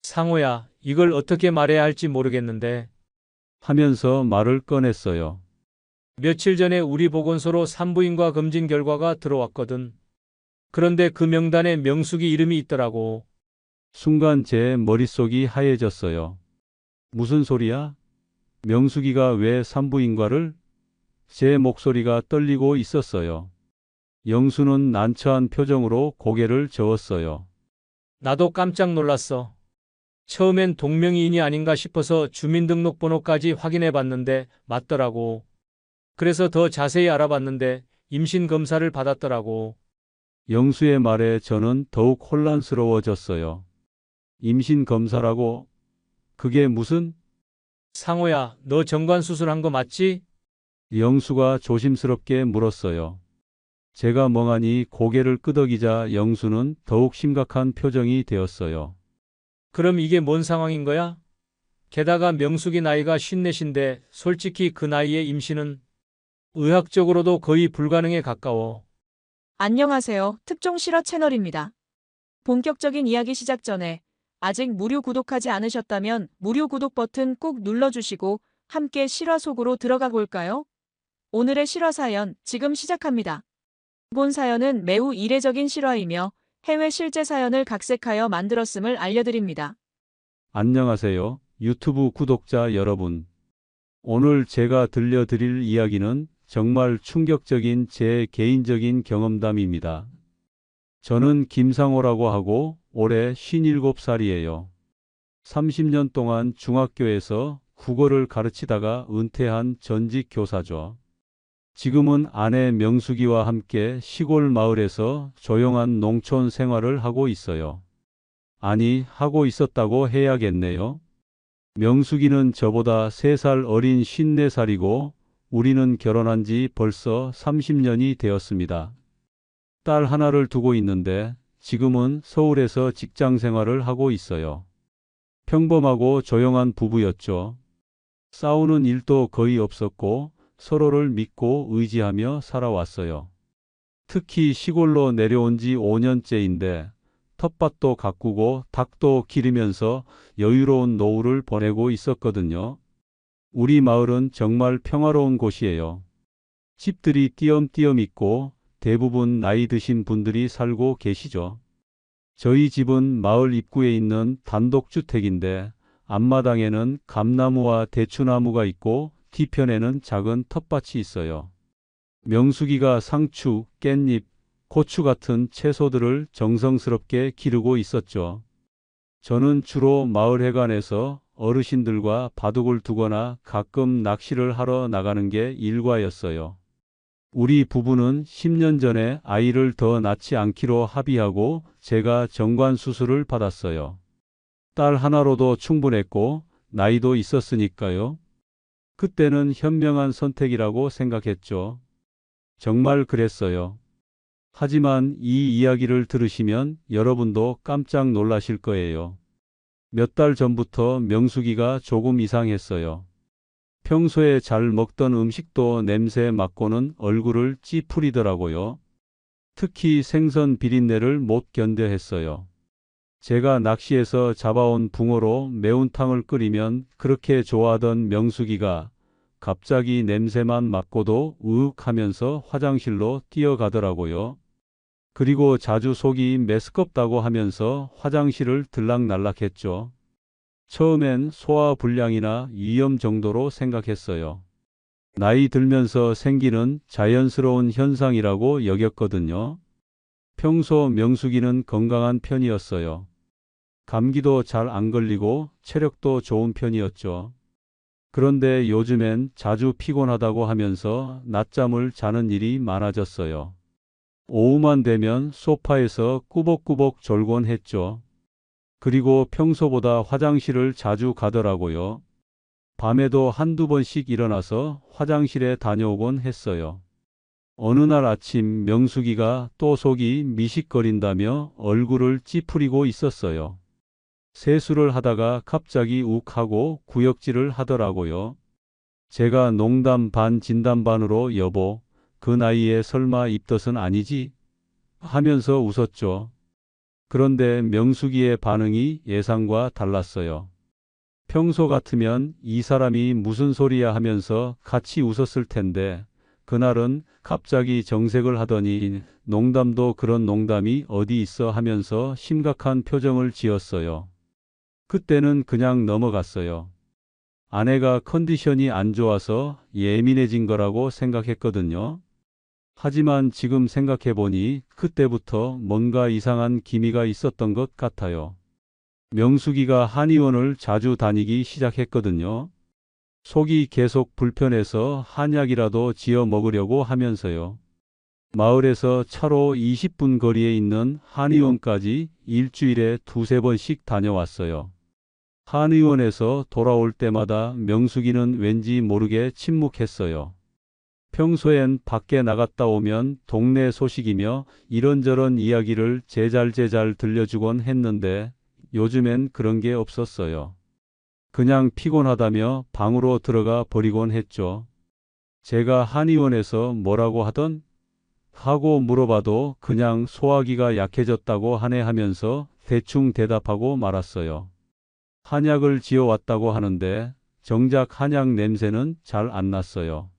상호야, 이걸 어떻게 말해야 할지 모르겠는데, 하면서 말을 꺼냈어요. 며칠 전에 우리 보건소로 산부인과 검진 결과가 들어왔거든. 그런데 그 명단에 명숙이 이름이 있더라고. 순간 제 머릿속이 하얘졌어요. 무슨 소리야? 명숙이가 왜 산부인과를? 제 목소리가 떨리고 있었어요. 영수는 난처한 표정으로 고개를 저었어요. 나도 깜짝 놀랐어. 처음엔 동명이인이 아닌가 싶어서 주민등록번호까지 확인해 봤는데 맞더라고. 그래서 더 자세히 알아봤는데 임신 검사를 받았더라고. 영수의 말에 저는 더욱 혼란스러워졌어요. 임신 검사라고? 그게 무슨? 상호야, 너 정관 수술한 거 맞지? 영수가 조심스럽게 물었어요. 제가 멍하니 고개를 끄덕이자 영수는 더욱 심각한 표정이 되었어요. 그럼 이게 뭔 상황인 거야? 게다가 명숙이 나이가 54인데 솔직히 그 나이에 임신은 의학적으로도 거의 불가능에 가까워. 안녕하세요. 특종 실화 채널입니다. 본격적인 이야기 시작 전에 아직 무료 구독하지 않으셨다면 무료 구독 버튼 꾹 눌러주시고 함께 실화 속으로 들어가 볼까요? 오늘의 실화 사연 지금 시작합니다. 본 사연은 매우 이례적인 실화이며 해외 실제 사연을 각색하여 만들었음을 알려드립니다. 안녕하세요. 유튜브 구독자 여러분. 오늘 제가 들려드릴 이야기는 정말 충격적인 제 개인적인 경험담입니다. 저는 김상호라고 하고 올해 57살이에요. 30년 동안 중학교에서 국어를 가르치다가 은퇴한 전직 교사죠. 지금은 아내 명숙이와 함께 시골 마을에서 조용한 농촌 생활을 하고 있어요. 아니, 하고 있었다고 해야겠네요. 명숙이는 저보다 3살 어린 54살이고 우리는 결혼한 지 벌써 30년이 되었습니다. 딸 하나를 두고 있는데 지금은 서울에서 직장 생활을 하고 있어요. 평범하고 조용한 부부였죠. 싸우는 일도 거의 없었고 서로를 믿고 의지하며 살아왔어요. 특히 시골로 내려온 지 5년째인데 텃밭도 가꾸고 닭도 기르면서 여유로운 노후를 보내고 있었거든요. 우리 마을은 정말 평화로운 곳이에요. 집들이 띄엄띄엄 있고 대부분 나이 드신 분들이 살고 계시죠. 저희 집은 마을 입구에 있는 단독주택인데 앞마당에는 감나무와 대추나무가 있고 뒤편에는 작은 텃밭이 있어요. 명숙이가 상추, 깻잎, 고추 같은 채소들을 정성스럽게 기르고 있었죠. 저는 주로 마을 해관에서 어르신들과 바둑을 두거나 가끔 낚시를 하러 나가는 게 일과였어요. 우리 부부는 10년 전에 아이를 더 낳지 않기로 합의하고 제가 정관 수술을 받았어요. 딸 하나로도 충분했고 나이도 있었으니까요. 그때는 현명한 선택이라고 생각했죠. 정말 그랬어요. 하지만 이 이야기를 들으시면 여러분도 깜짝 놀라실 거예요. 몇 달 전부터 명숙이가 조금 이상했어요. 평소에 잘 먹던 음식도 냄새 맡고는 얼굴을 찌푸리더라고요. 특히 생선 비린내를 못 견뎌 했어요. 제가 낚시해서 잡아온 붕어로 매운탕을 끓이면 그렇게 좋아하던 명숙이가 갑자기 냄새만 맡고도 으윽 하면서 화장실로 뛰어가더라고요. 그리고 자주 속이 메스껍다고 하면서 화장실을 들락날락했죠. 처음엔 소화불량이나 위염 정도로 생각했어요. 나이 들면서 생기는 자연스러운 현상이라고 여겼거든요. 평소 명숙이는 건강한 편이었어요. 감기도 잘 안 걸리고 체력도 좋은 편이었죠. 그런데 요즘엔 자주 피곤하다고 하면서 낮잠을 자는 일이 많아졌어요. 오후만 되면 소파에서 꾸벅꾸벅 졸곤 했죠. 그리고 평소보다 화장실을 자주 가더라고요. 밤에도 한두 번씩 일어나서 화장실에 다녀오곤 했어요. 어느 날 아침 명숙이가 또 속이 미식거린다며 얼굴을 찌푸리고 있었어요. 세수를 하다가 갑자기 욱하고 구역질을 하더라고요. 제가 농담 반 진담 반으로 여보, 그 나이에 설마 입덧은 아니지? 하면서 웃었죠. 그런데 명숙이의 반응이 예상과 달랐어요. 평소 같으면 이 사람이 무슨 소리야 하면서 같이 웃었을 텐데 그날은 갑자기 정색을 하더니 농담도 그런 농담이 어디 있어 하면서 심각한 표정을 지었어요. 그때는 그냥 넘어갔어요. 아내가 컨디션이 안 좋아서 예민해진 거라고 생각했거든요. 하지만 지금 생각해보니 그때부터 뭔가 이상한 기미가 있었던 것 같아요. 명숙이가 한의원을 자주 다니기 시작했거든요. 속이 계속 불편해서 한약이라도 지어 먹으려고 하면서요. 마을에서 차로 20분 거리에 있는 한의원까지 일주일에 두세 번씩 다녀왔어요. 한의원에서 돌아올 때마다 명숙이는 왠지 모르게 침묵했어요. 평소엔 밖에 나갔다 오면 동네 소식이며 이런저런 이야기를 제잘제잘 들려주곤 했는데 요즘엔 그런 게 없었어요. 그냥 피곤하다며 방으로 들어가 버리곤 했죠. 제가 한의원에서 뭐라고 하던? 하고 물어봐도 그냥 소화기가 약해졌다고 하네 하면서 대충 대답하고 말았어요. 한약을 지어왔다고 하는데 정작 한약 냄새는 잘 안 났어요.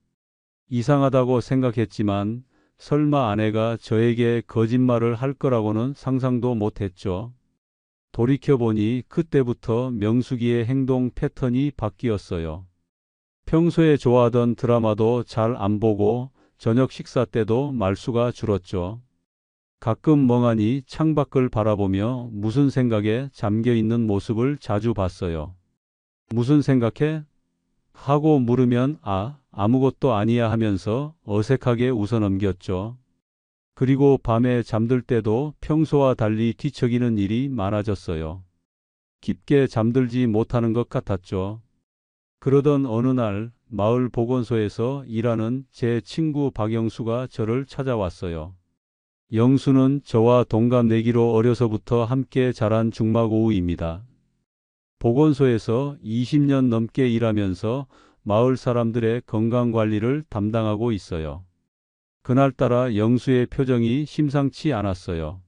이상하다고 생각했지만 설마 아내가 저에게 거짓말을 할 거라고는 상상도 못했죠. 돌이켜보니 그때부터 명숙이의 행동 패턴이 바뀌었어요. 평소에 좋아하던 드라마도 잘 안 보고 저녁 식사 때도 말수가 줄었죠. 가끔 멍하니 창밖을 바라보며 무슨 생각에 잠겨 있는 모습을 자주 봤어요. 무슨 생각해? 하고 물으면 아무것도 아니야 하면서 어색하게 웃어넘겼죠. 그리고 밤에 잠들 때도 평소와 달리 뒤척이는 일이 많아졌어요. 깊게 잠들지 못하는 것 같았죠. 그러던 어느 날 마을 보건소에서 일하는 제 친구 박영수가 저를 찾아왔어요. 영수는 저와 동갑내기로 어려서부터 함께 자란 중마고우입니다. 보건소에서 20년 넘게 일하면서 마을 사람들의 건강관리를 담당하고 있어요. 그날따라 영수의 표정이 심상치 않았어요.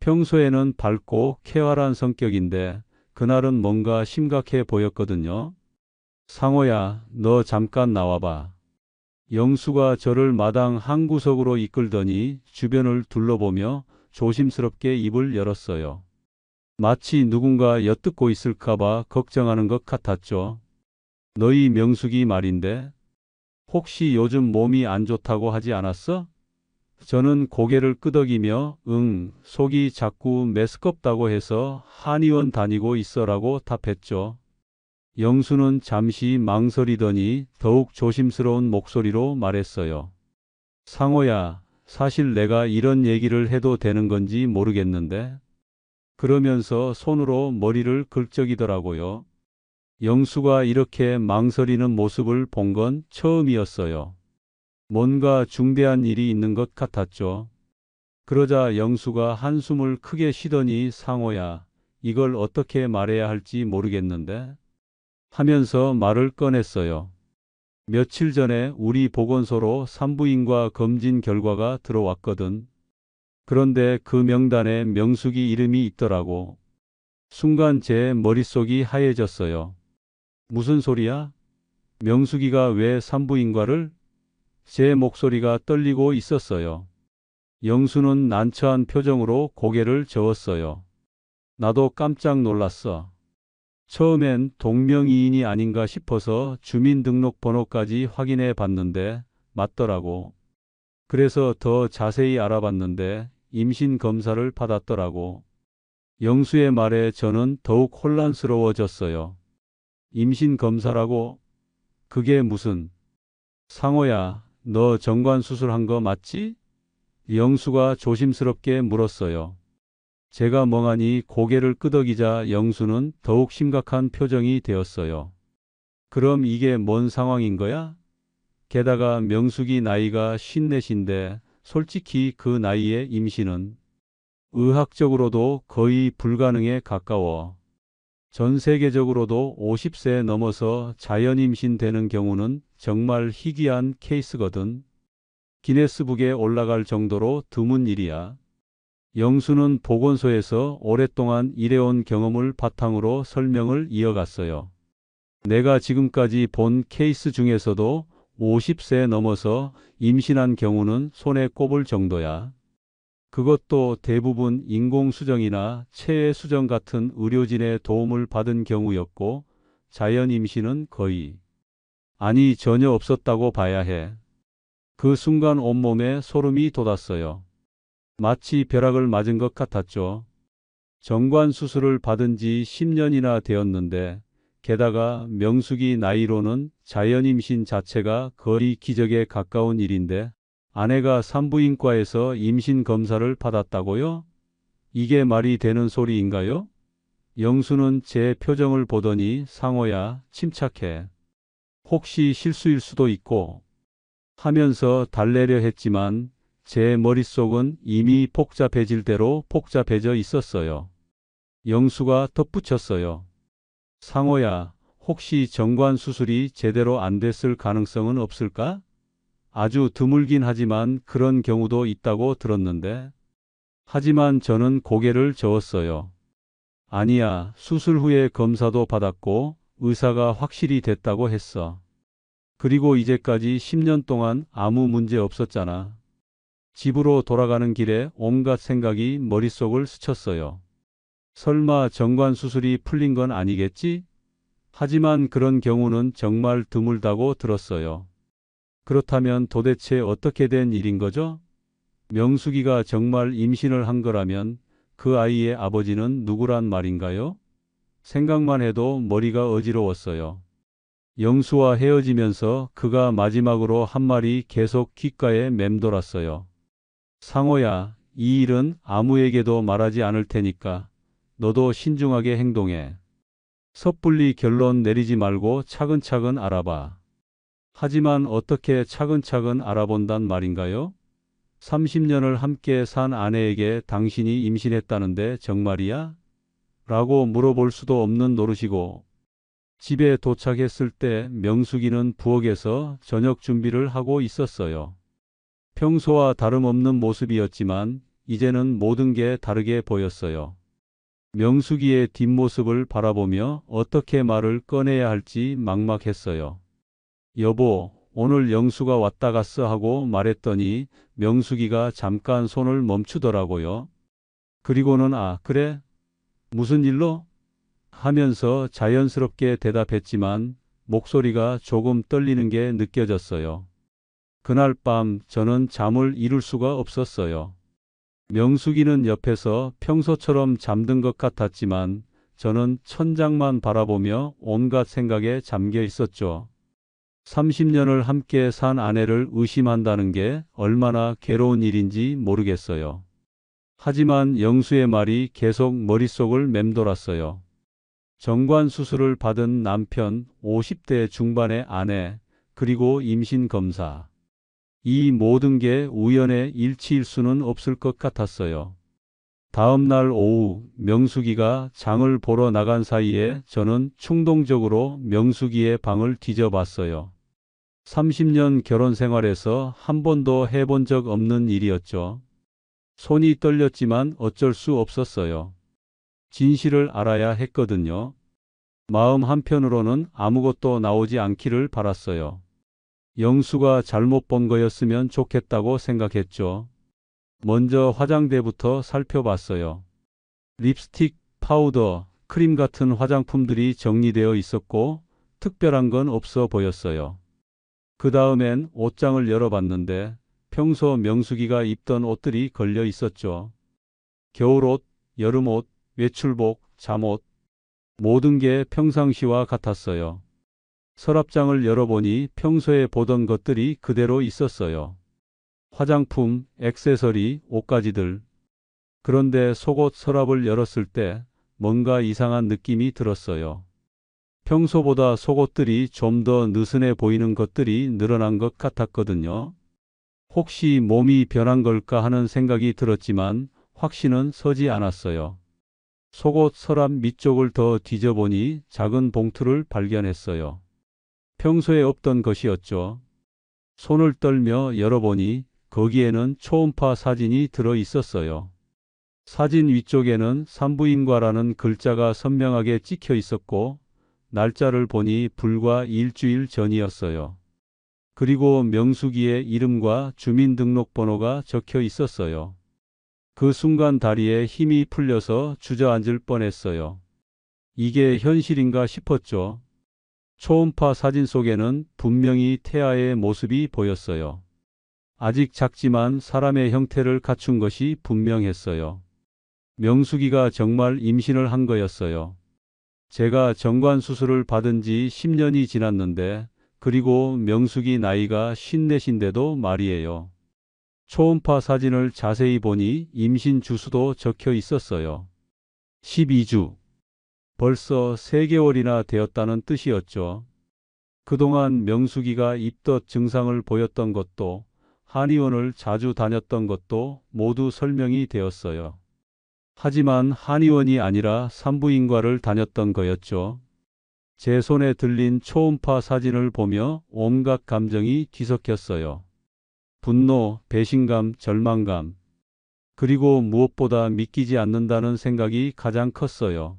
평소에는 밝고 쾌활한 성격인데 그날은 뭔가 심각해 보였거든요. 상호야, 너 잠깐 나와봐. 영수가 저를 마당 한 구석으로 이끌더니 주변을 둘러보며 조심스럽게 입을 열었어요. 마치 누군가 엿듣고 있을까봐 걱정하는 것 같았죠. 너희 명숙이 말인데 혹시 요즘 몸이 안 좋다고 하지 않았어? 저는 고개를 끄덕이며 속이 자꾸 메스껍다고 해서 한의원 다니고 있어라고 답했죠. 영수는 잠시 망설이더니 더욱 조심스러운 목소리로 말했어요. 상호야, 사실 내가 이런 얘기를 해도 되는 건지 모르겠는데. 그러면서 손으로 머리를 긁적이더라고요. 영수가 이렇게 망설이는 모습을 본 건 처음이었어요. 뭔가 중대한 일이 있는 것 같았죠. 그러자 영수가 한숨을 크게 쉬더니 상호야, 이걸 어떻게 말해야 할지 모르겠는데? 하면서 말을 꺼냈어요. 며칠 전에 우리 보건소로 산부인과 검진 결과가 들어왔거든. 그런데 그 명단에 명숙이 이름이 있더라고. 순간 제 머릿속이 하얘졌어요. 무슨 소리야? 명숙이가 왜 산부인과를? 제 목소리가 떨리고 있었어요. 영수는 난처한 표정으로 고개를 저었어요. 나도 깜짝 놀랐어. 처음엔 동명이인이 아닌가 싶어서 주민등록번호까지 확인해 봤는데 맞더라고. 그래서 더 자세히 알아봤는데 임신 검사를 받았더라고. 영수의 말에 저는 더욱 혼란스러워졌어요. 임신 검사라고? 그게 무슨? 상호야, 너 정관 수술한 거 맞지? 영수가 조심스럽게 물었어요. 제가 멍하니 고개를 끄덕이자 영수는 더욱 심각한 표정이 되었어요. 그럼 이게 뭔 상황인 거야? 게다가 명숙이 나이가 54인데 솔직히 그 나이에 임신은 의학적으로도 거의 불가능에 가까워. 전 세계적으로도 50세 넘어서 자연 임신되는 경우는 정말 희귀한 케이스거든. 기네스북에 올라갈 정도로 드문 일이야. 영수는 보건소에서 오랫동안 일해온 경험을 바탕으로 설명을 이어갔어요. 내가 지금까지 본 케이스 중에서도 50세 넘어서 임신한 경우는 손에 꼽을 정도야. 그것도 대부분 인공수정이나 체외수정 같은 의료진의 도움을 받은 경우였고, 자연 임신은 거의, 아니 전혀 없었다고 봐야 해. 그 순간 온몸에 소름이 돋았어요. 마치 벼락을 맞은 것 같았죠. 정관 수술을 받은 지 10년이나 되었는데, 게다가 명숙이 나이로는 자연 임신 자체가 거의 기적에 가까운 일인데, 아내가 산부인과에서 임신 검사를 받았다고요? 이게 말이 되는 소리인가요? 영수는 제 표정을 보더니 상호야, 침착해. 혹시 실수일 수도 있고 하면서 달래려 했지만 제 머릿속은 이미 복잡해질 대로 복잡해져 있었어요. 영수가 덧붙였어요. 상호야, 혹시 정관 수술이 제대로 안 됐을 가능성은 없을까? 아주 드물긴 하지만 그런 경우도 있다고 들었는데. 하지만 저는 고개를 저었어요. 아니야, 수술 후에 검사도 받았고 의사가 확실히 됐다고 했어. 그리고 이제까지 10년 동안 아무 문제 없었잖아. 집으로 돌아가는 길에 온갖 생각이 머릿속을 스쳤어요. 설마 정관 수술이 풀린 건 아니겠지? 하지만 그런 경우는 정말 드물다고 들었어요. 그렇다면 도대체 어떻게 된 일인 거죠? 명숙이가 정말 임신을 한 거라면 그 아이의 아버지는 누구란 말인가요? 생각만 해도 머리가 어지러웠어요. 영수와 헤어지면서 그가 마지막으로 한 말이 계속 귓가에 맴돌았어요. 상호야, 이 일은 아무에게도 말하지 않을 테니까 너도 신중하게 행동해. 섣불리 결론 내리지 말고 차근차근 알아봐. 하지만 어떻게 차근차근 알아본단 말인가요? 30년을 함께 산 아내에게 당신이 임신했다는데 정말이야? 라고 물어볼 수도 없는 노릇이고, 집에 도착했을 때 명숙이는 부엌에서 저녁 준비를 하고 있었어요. 평소와 다름없는 모습이었지만 이제는 모든 게 다르게 보였어요. 명숙이의 뒷모습을 바라보며 어떻게 말을 꺼내야 할지 막막했어요. 여보, 오늘 영수가 왔다 갔어 하고 말했더니 명숙이가 잠깐 손을 멈추더라고요. 그리고는 아, 그래? 무슨 일로? 하면서 자연스럽게 대답했지만 목소리가 조금 떨리는 게 느껴졌어요. 그날 밤 저는 잠을 이룰 수가 없었어요. 명숙이는 옆에서 평소처럼 잠든 것 같았지만 저는 천장만 바라보며 온갖 생각에 잠겨 있었죠. 30년을 함께 산 아내를 의심한다는 게 얼마나 괴로운 일인지 모르겠어요. 하지만 영수의 말이 계속 머릿속을 맴돌았어요. 정관 수술을 받은 남편, 50대 중반의 아내, 그리고 임신 검사. 이 모든 게 우연의 일치일 수는 없을 것 같았어요. 다음 날 오후 명숙이가 장을 보러 나간 사이에 저는 충동적으로 명숙이의 방을 뒤져봤어요. 30년 결혼 생활에서 한 번도 해본 적 없는 일이었죠. 손이 떨렸지만 어쩔 수 없었어요. 진실을 알아야 했거든요. 마음 한편으로는 아무것도 나오지 않기를 바랐어요. 영수가 잘못 본 거였으면 좋겠다고 생각했죠. 먼저 화장대부터 살펴봤어요. 립스틱, 파우더, 크림 같은 화장품들이 정리되어 있었고 특별한 건 없어 보였어요. 그 다음엔 옷장을 열어봤는데 평소 명숙이가 입던 옷들이 걸려 있었죠. 겨울옷, 여름옷, 외출복, 잠옷, 모든 게 평상시와 같았어요. 서랍장을 열어보니 평소에 보던 것들이 그대로 있었어요. 화장품, 액세서리, 옷가지들. 그런데 속옷 서랍을 열었을 때 뭔가 이상한 느낌이 들었어요. 평소보다 속옷들이 좀 더 느슨해 보이는 것들이 늘어난 것 같았거든요. 혹시 몸이 변한 걸까 하는 생각이 들었지만 확신은 서지 않았어요. 속옷 서랍 밑쪽을 더 뒤져보니 작은 봉투를 발견했어요. 평소에 없던 것이었죠. 손을 떨며 열어보니 거기에는 초음파 사진이 들어 있었어요. 사진 위쪽에는 산부인과라는 글자가 선명하게 찍혀 있었고 날짜를 보니 불과 일주일 전이었어요. 그리고 명숙이의 이름과 주민등록번호가 적혀 있었어요. 그 순간 다리에 힘이 풀려서 주저앉을 뻔했어요. 이게 현실인가 싶었죠. 초음파 사진 속에는 분명히 태아의 모습이 보였어요. 아직 작지만 사람의 형태를 갖춘 것이 분명했어요. 명숙이가 정말 임신을 한 거였어요. 제가 정관 수술을 받은 지 10년이 지났는데, 그리고 명숙이 나이가 54인데도 말이에요. 초음파 사진을 자세히 보니 임신 주수도 적혀 있었어요. 12주. 벌써 3개월이나 되었다는 뜻이었죠. 그동안 명숙이가 입덧 증상을 보였던 것도, 한의원을 자주 다녔던 것도 모두 설명이 되었어요. 하지만 한의원이 아니라 산부인과를 다녔던 거였죠. 제 손에 들린 초음파 사진을 보며 온갖 감정이 뒤섞였어요. 분노, 배신감, 절망감. 그리고 무엇보다 믿기지 않는다는 생각이 가장 컸어요.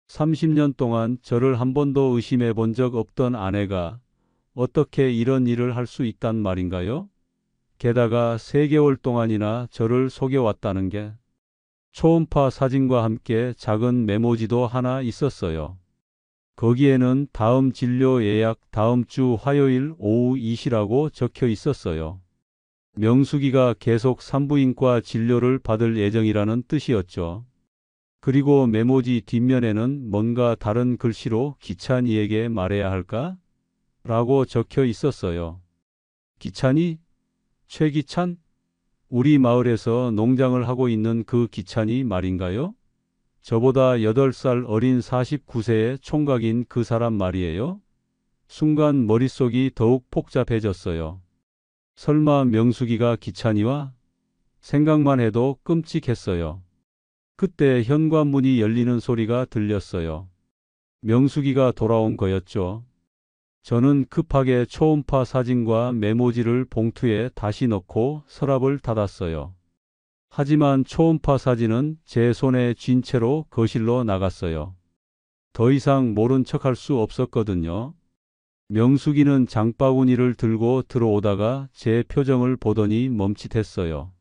30년 동안 저를 한 번도 의심해 본 적 없던 아내가 어떻게 이런 일을 할 수 있단 말인가요? 게다가 3개월 동안이나 저를 속여왔다는 게. 초음파 사진과 함께 작은 메모지도 하나 있었어요. 거기에는 다음 진료 예약 다음 주 화요일 오후 2시라고 적혀 있었어요. 명숙이가 계속 산부인과 진료를 받을 예정이라는 뜻이었죠. 그리고 메모지 뒷면에는 뭔가 다른 글씨로 기찬이에게 말해야 할까? 라고 적혀 있었어요. 기찬이? 최기찬? 우리 마을에서 농장을 하고 있는 그 기찬이 말인가요? 저보다 8살 어린 49세의 총각인 그 사람 말이에요? 순간 머릿속이 더욱 복잡해졌어요. 설마 명숙이가 기찬이와? 생각만 해도 끔찍했어요. 그때 현관문이 열리는 소리가 들렸어요. 명숙이가 돌아온 거였죠. 저는 급하게 초음파 사진과 메모지를 봉투에 다시 넣고 서랍을 닫았어요. 하지만 초음파 사진은 제 손에 쥔 채로 거실로 나갔어요. 더 이상 모른 척할 수 없었거든요. 명숙이는 장바구니를 들고 들어오다가 제 표정을 보더니 멈칫했어요.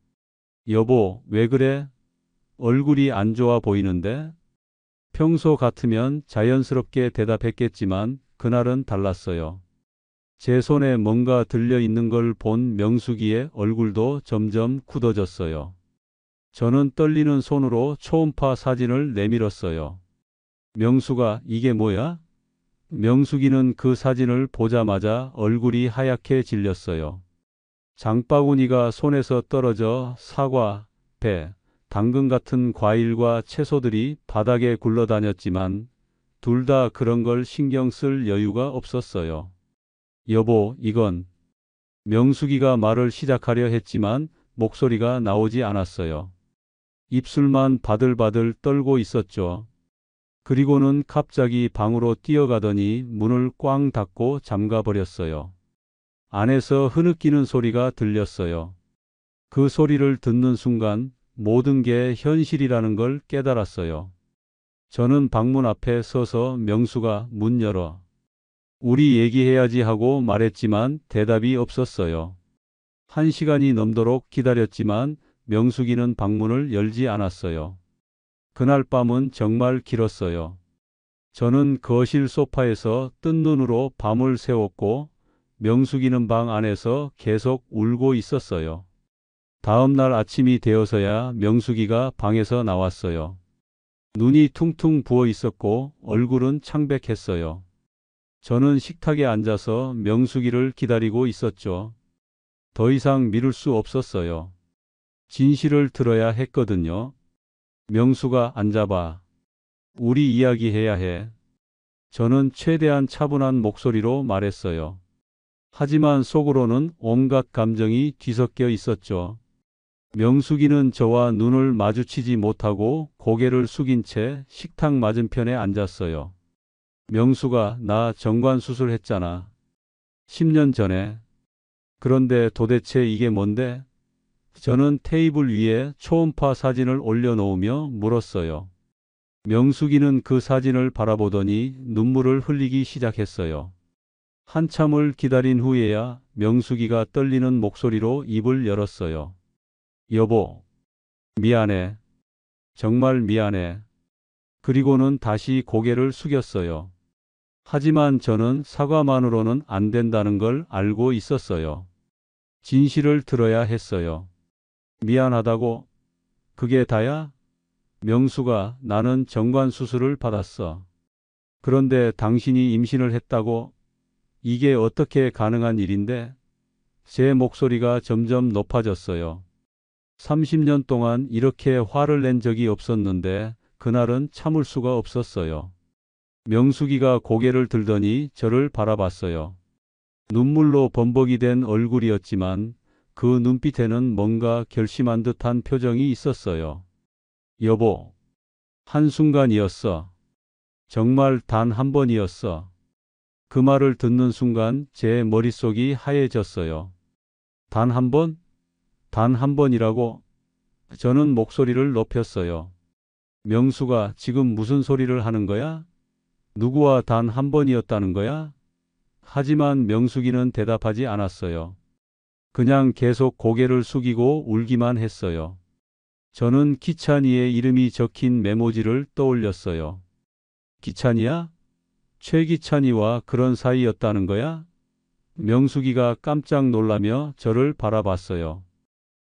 여보, 왜 그래? 얼굴이 안 좋아 보이는데? 평소 같으면 자연스럽게 대답했겠지만 그날은 달랐어요. 제 손에 뭔가 들려 있는 걸 본 명숙이의 얼굴도 점점 굳어졌어요. 저는 떨리는 손으로 초음파 사진을 내밀었어요. 명숙아, 이게 뭐야? 명숙이는 그 사진을 보자마자 얼굴이 하얗게 질렸어요. 장바구니가 손에서 떨어져 사과, 배, 당근 같은 과일과 채소들이 바닥에 굴러다녔지만 둘 다 그런 걸 신경 쓸 여유가 없었어요. 여보, 이건. 명숙이가 말을 시작하려 했지만 목소리가 나오지 않았어요. 입술만 바들바들 떨고 있었죠. 그리고는 갑자기 방으로 뛰어가더니 문을 꽝 닫고 잠가버렸어요. 안에서 흐느끼는 소리가 들렸어요. 그 소리를 듣는 순간 모든 게 현실이라는 걸 깨달았어요. 저는 방문 앞에 서서 명수가 문 열어. 우리 얘기해야지 하고 말했지만 대답이 없었어요. 1시간이 넘도록 기다렸지만 명숙이는 방문을 열지 않았어요. 그날 밤은 정말 길었어요. 저는 거실 소파에서 뜬 눈으로 밤을 새웠고 명숙이는 방 안에서 계속 울고 있었어요. 다음 날 아침이 되어서야 명숙이가 방에서 나왔어요. 눈이 퉁퉁 부어 있었고 얼굴은 창백했어요. 저는 식탁에 앉아서 명숙이를 기다리고 있었죠. 더 이상 미룰 수 없었어요. 진실을 들어야 했거든요. 명수가 앉아봐. 우리 이야기해야 해. 저는 최대한 차분한 목소리로 말했어요. 하지만 속으로는 온갖 감정이 뒤섞여 있었죠. 명숙이는 저와 눈을 마주치지 못하고 고개를 숙인 채 식탁 맞은편에 앉았어요. 명수가 나 정관 수술했잖아. 10년 전에. 그런데 도대체 이게 뭔데? 저는 테이블 위에 초음파 사진을 올려놓으며 물었어요. 명숙이는 그 사진을 바라보더니 눈물을 흘리기 시작했어요. 한참을 기다린 후에야 명숙이가 떨리는 목소리로 입을 열었어요. 여보, 미안해. 정말 미안해. 그리고는 다시 고개를 숙였어요. 하지만 저는 사과만으로는 안 된다는 걸 알고 있었어요. 진실을 들어야 했어요. 미안하다고? 그게 다야? 명수가, 나는 정관 수술을 받았어. 그런데 당신이 임신을 했다고? 이게 어떻게 가능한 일인데? 제 목소리가 점점 높아졌어요. 30년 동안 이렇게 화를 낸 적이 없었는데 그날은 참을 수가 없었어요. 명숙이가 고개를 들더니 저를 바라봤어요. 눈물로 범벅이 된 얼굴이었지만 그 눈빛에는 뭔가 결심한 듯한 표정이 있었어요. 여보, 한순간이었어. 정말 단 한 번이었어. 그 말을 듣는 순간 제 머릿속이 하얘졌어요. 단 한 번? 단 한 번이라고? 저는 목소리를 높였어요. 명수가 지금 무슨 소리를 하는 거야? 누구와 단 한 번이었다는 거야? 하지만 명숙이는 대답하지 않았어요. 그냥 계속 고개를 숙이고 울기만 했어요. 저는 기찬이의 이름이 적힌 메모지를 떠올렸어요. 기찬이야? 최기찬이와 그런 사이였다는 거야? 명숙이가 깜짝 놀라며 저를 바라봤어요.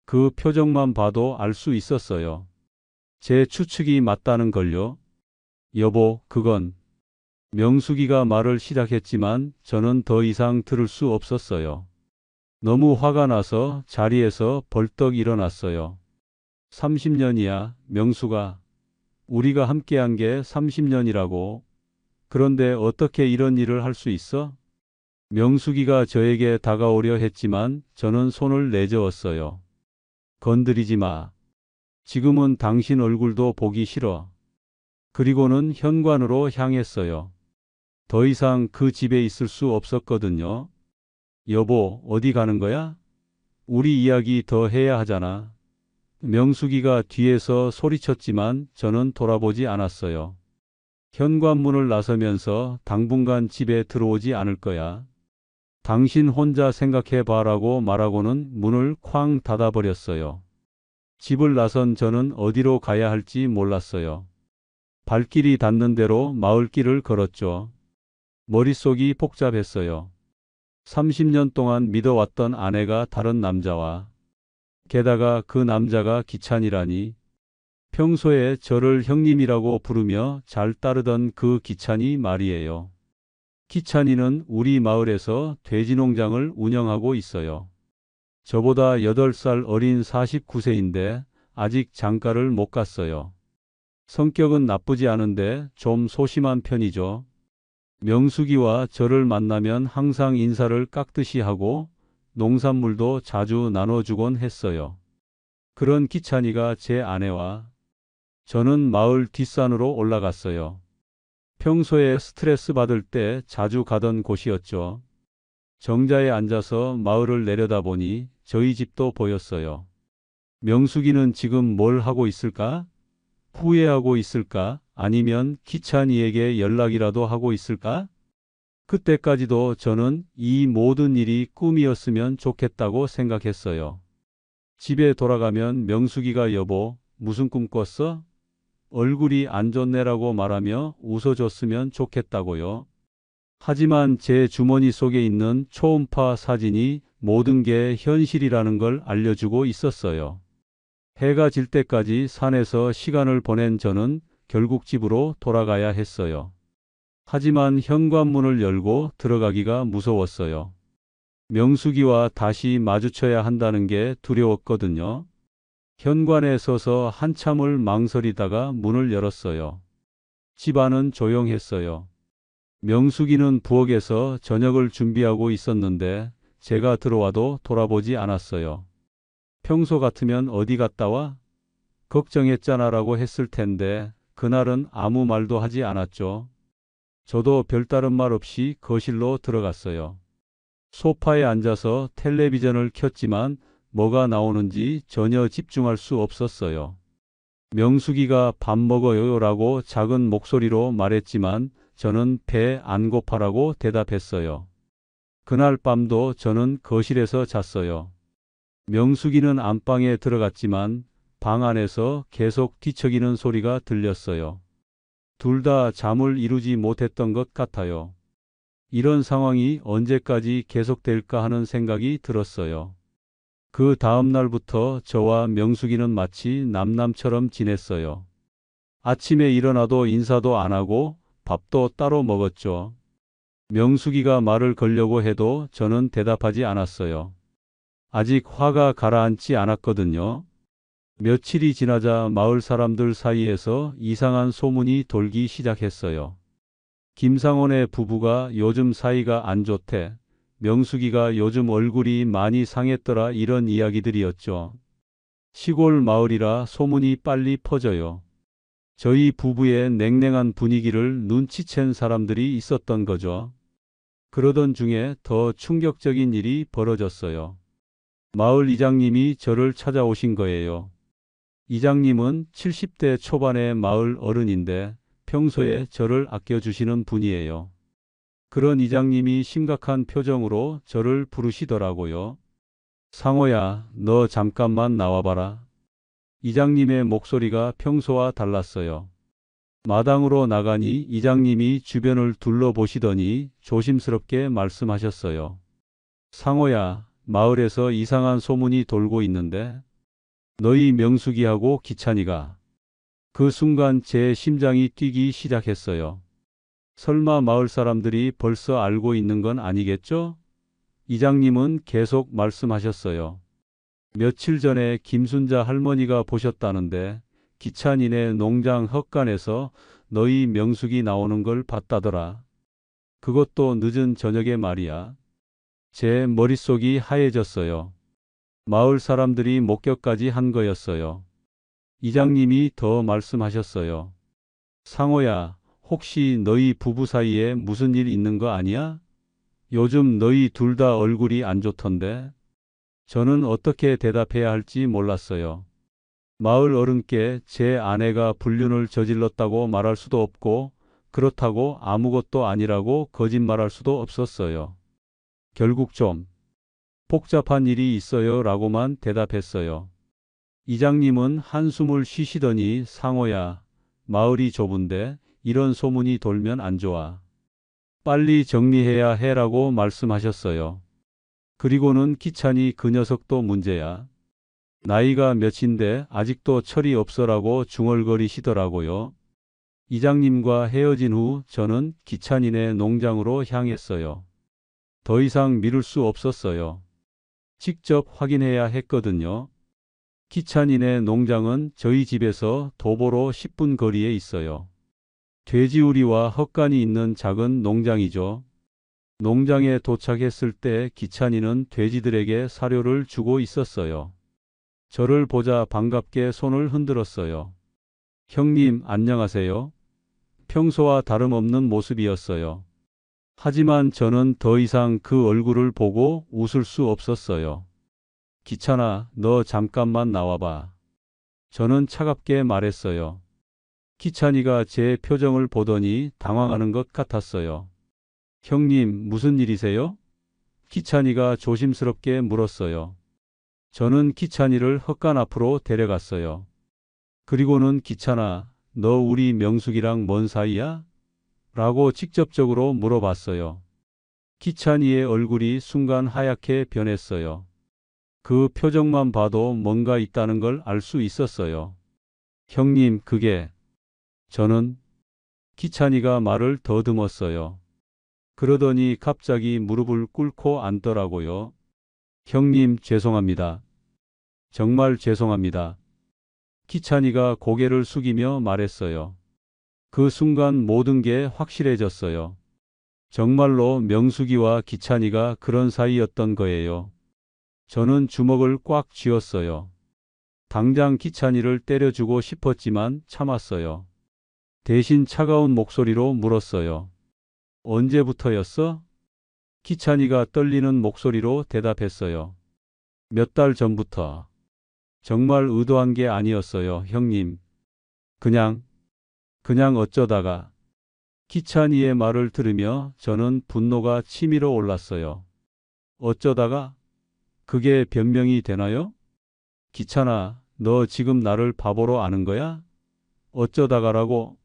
그 표정만 봐도 알 수 있었어요. 제 추측이 맞다는 걸요. 여보, 그건. 명숙이가 말을 시작했지만 저는 더 이상 들을 수 없었어요. 너무 화가 나서 자리에서 벌떡 일어났어요. 30년이야, 명숙아. 우리가 함께한 게 30년이라고. 그런데 어떻게 이런 일을 할 수 있어? 명숙이가 저에게 다가오려 했지만 저는 손을 내저었어요. 건드리지 마. 지금은 당신 얼굴도 보기 싫어. 그리고는 현관으로 향했어요. 더 이상 그 집에 있을 수 없었거든요. 여보, 어디 가는 거야? 우리 이야기 더 해야 하잖아. 명숙이가 뒤에서 소리쳤지만 저는 돌아보지 않았어요. 현관문을 나서면서 당분간 집에 들어오지 않을 거야. 당신 혼자 생각해 봐라고 말하고는 문을 쾅 닫아버렸어요. 집을 나선 저는 어디로 가야 할지 몰랐어요. 발길이 닿는 대로 마을길을 걸었죠. 머릿속이 복잡했어요. 30년 동안 믿어왔던 아내가 다른 남자와 게다가 그 남자가 기찬이라니. 평소에 저를 형님이라고 부르며 잘 따르던 그 기찬이 말이에요. 기찬이는 우리 마을에서 돼지 농장을 운영하고 있어요. 저보다 8살 어린 49세인데 아직 장가를 못 갔어요. 성격은 나쁘지 않은데 좀 소심한 편이죠. 명숙이와 저를 만나면 항상 인사를 깍듯이 하고 농산물도 자주 나눠주곤 했어요. 그런 기찬이가 제 아내와 저는 마을 뒷산으로 올라갔어요. 평소에 스트레스 받을 때 자주 가던 곳이었죠. 정자에 앉아서 마을을 내려다보니 저희 집도 보였어요. 명숙이는 지금 뭘 하고 있을까? 후회하고 있을까? 아니면 기찬이에게 연락이라도 하고 있을까? 그때까지도 저는 이 모든 일이 꿈이었으면 좋겠다고 생각했어요. 집에 돌아가면 명숙이가 여보, 무슨 꿈 꿨어? 얼굴이 안 좋네라고 말하며 웃어줬으면 좋겠다고요. 하지만 제 주머니 속에 있는 초음파 사진이 모든 게 현실이라는 걸 알려주고 있었어요. 해가 질 때까지 산에서 시간을 보낸 저는 결국 집으로 돌아가야 했어요. 하지만 현관문을 열고 들어가기가 무서웠어요. 명숙이와 다시 마주쳐야 한다는 게 두려웠거든요. 현관에 서서 한참을 망설이다가 문을 열었어요. 집 안은 조용했어요. 명숙이는 부엌에서 저녁을 준비하고 있었는데 제가 들어와도 돌아보지 않았어요. 평소 같으면 어디 갔다 와? 걱정했잖아라고 했을 텐데 그날은 아무 말도 하지 않았죠. 저도 별다른 말 없이 거실로 들어갔어요. 소파에 앉아서 텔레비전을 켰지만 뭐가 나오는지 전혀 집중할 수 없었어요. 명숙이가 밥 먹어요라고 작은 목소리로 말했지만 저는 배 안 고파라고 대답했어요. 그날 밤도 저는 거실에서 잤어요. 명숙이는 안방에 들어갔지만 방 안에서 계속 뒤척이는 소리가 들렸어요. 둘 다 잠을 이루지 못했던 것 같아요. 이런 상황이 언제까지 계속될까 하는 생각이 들었어요. 그 다음 날부터 저와 명숙이는 마치 남남처럼 지냈어요. 아침에 일어나도 인사도 안 하고 밥도 따로 먹었죠. 명숙이가 말을 걸려고 해도 저는 대답하지 않았어요. 아직 화가 가라앉지 않았거든요. 며칠이 지나자 마을 사람들 사이에서 이상한 소문이 돌기 시작했어요. 김상원의 부부가 요즘 사이가 안 좋대. 명숙이가 요즘 얼굴이 많이 상했더라, 이런 이야기들이었죠. 시골 마을이라 소문이 빨리 퍼져요. 저희 부부의 냉랭한 분위기를 눈치챈 사람들이 있었던 거죠. 그러던 중에 더 충격적인 일이 벌어졌어요. 마을 이장님이 저를 찾아오신 거예요. 이장님은 70대 초반의 마을 어른인데 평소에 저를 아껴주시는 분이에요. 그런 이장님이 심각한 표정으로 저를 부르시더라고요. 상호야, 너 잠깐만 나와봐라. 이장님의 목소리가 평소와 달랐어요. 마당으로 나가니 이장님이 주변을 둘러보시더니 조심스럽게 말씀하셨어요. 상호야, 마을에서 이상한 소문이 돌고 있는데 너희 명숙이하고 기찬이가. 그 순간 제 심장이 뛰기 시작했어요. 설마 마을 사람들이 벌써 알고 있는 건 아니겠죠? 이장님은 계속 말씀하셨어요. 며칠 전에 김순자 할머니가 보셨다는데 기찬이네 농장 헛간에서 너희 명숙이 나오는 걸 봤다더라. 그것도 늦은 저녁에 말이야. 제 머릿속이 하얘졌어요. 마을 사람들이 목격까지 한 거였어요. 이장님이 더 말씀하셨어요. 상호야, 혹시 너희 부부 사이에 무슨 일 있는 거 아니야? 요즘 너희 둘 다 얼굴이 안 좋던데. 저는 어떻게 대답해야 할지 몰랐어요. 마을 어른께 제 아내가 불륜을 저질렀다고 말할 수도 없고 그렇다고 아무것도 아니라고 거짓말할 수도 없었어요. 결국 좀 복잡한 일이 있어요 라고만 대답했어요. 이장님은 한숨을 쉬시더니 상호야, 마을이 좁은데 이런 소문이 돌면 안 좋아. 빨리 정리해야 해라고 말씀하셨어요. 그리고는 기찬이 그 녀석도 문제야. 나이가 몇인데 아직도 철이 없어라고 중얼거리시더라고요. 이장님과 헤어진 후 저는 기찬이네 농장으로 향했어요. 더 이상 미룰 수 없었어요. 직접 확인해야 했거든요. 기찬이네 농장은 저희 집에서 도보로 10분 거리에 있어요. 돼지우리와 헛간이 있는 작은 농장이죠. 농장에 도착했을 때 기찬이는 돼지들에게 사료를 주고 있었어요. 저를 보자 반갑게 손을 흔들었어요. 형님, 안녕하세요. 평소와 다름없는 모습이었어요. 하지만 저는 더 이상 그 얼굴을 보고 웃을 수 없었어요. 기찬아, 너 잠깐만 나와봐. 저는 차갑게 말했어요. 기찬이가 제 표정을 보더니 당황하는 것 같았어요. 형님, 무슨 일이세요? 기찬이가 조심스럽게 물었어요. 저는 기찬이를 헛간 앞으로 데려갔어요. 그리고는 기찬아, 너 우리 명숙이랑 뭔 사이야? 라고 직접적으로 물어봤어요. 기찬이의 얼굴이 순간 하얗게 변했어요. 그 표정만 봐도 뭔가 있다는 걸 알 수 있었어요. 형님, 그게... 저는 기찬이가 말을 더듬었어요. 그러더니 갑자기 무릎을 꿇고 앉더라고요. 형님, 죄송합니다. 정말 죄송합니다. 기찬이가 고개를 숙이며 말했어요. 그 순간 모든 게 확실해졌어요. 정말로 명숙이와 기찬이가 그런 사이였던 거예요. 저는 주먹을 꽉 쥐었어요. 당장 기찬이를 때려주고 싶었지만 참았어요. 대신 차가운 목소리로 물었어요. 언제부터였어? 기찬이가 떨리는 목소리로 대답했어요. 몇 달 전부터. 정말 의도한 게 아니었어요, 형님. 그냥 어쩌다가. 기찬이의 말을 들으며 저는 분노가 치밀어 올랐어요. 어쩌다가? 그게 변명이 되나요? 기찬아, 너 지금 나를 바보로 아는 거야? 어쩌다가라고?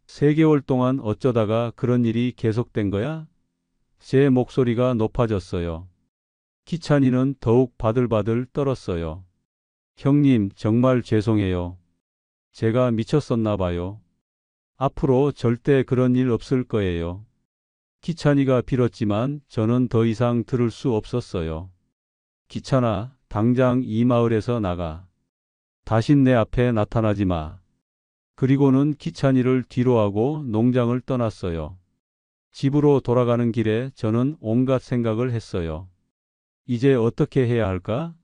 3개월 동안 어쩌다가 그런 일이 계속된 거야? 제 목소리가 높아졌어요. 기찬이는 더욱 바들바들 떨었어요. 형님, 정말 죄송해요. 제가 미쳤었나 봐요. 앞으로 절대 그런 일 없을 거예요. 기찬이가 빌었지만 저는 더 이상 들을 수 없었어요. 기찬아, 당장 이 마을에서 나가. 다신 내 앞에 나타나지 마. 그리고는 기찬이를 뒤로하고 농장을 떠났어요. 집으로 돌아가는 길에 저는 온갖 생각을 했어요. 이제 어떻게 해야 할까?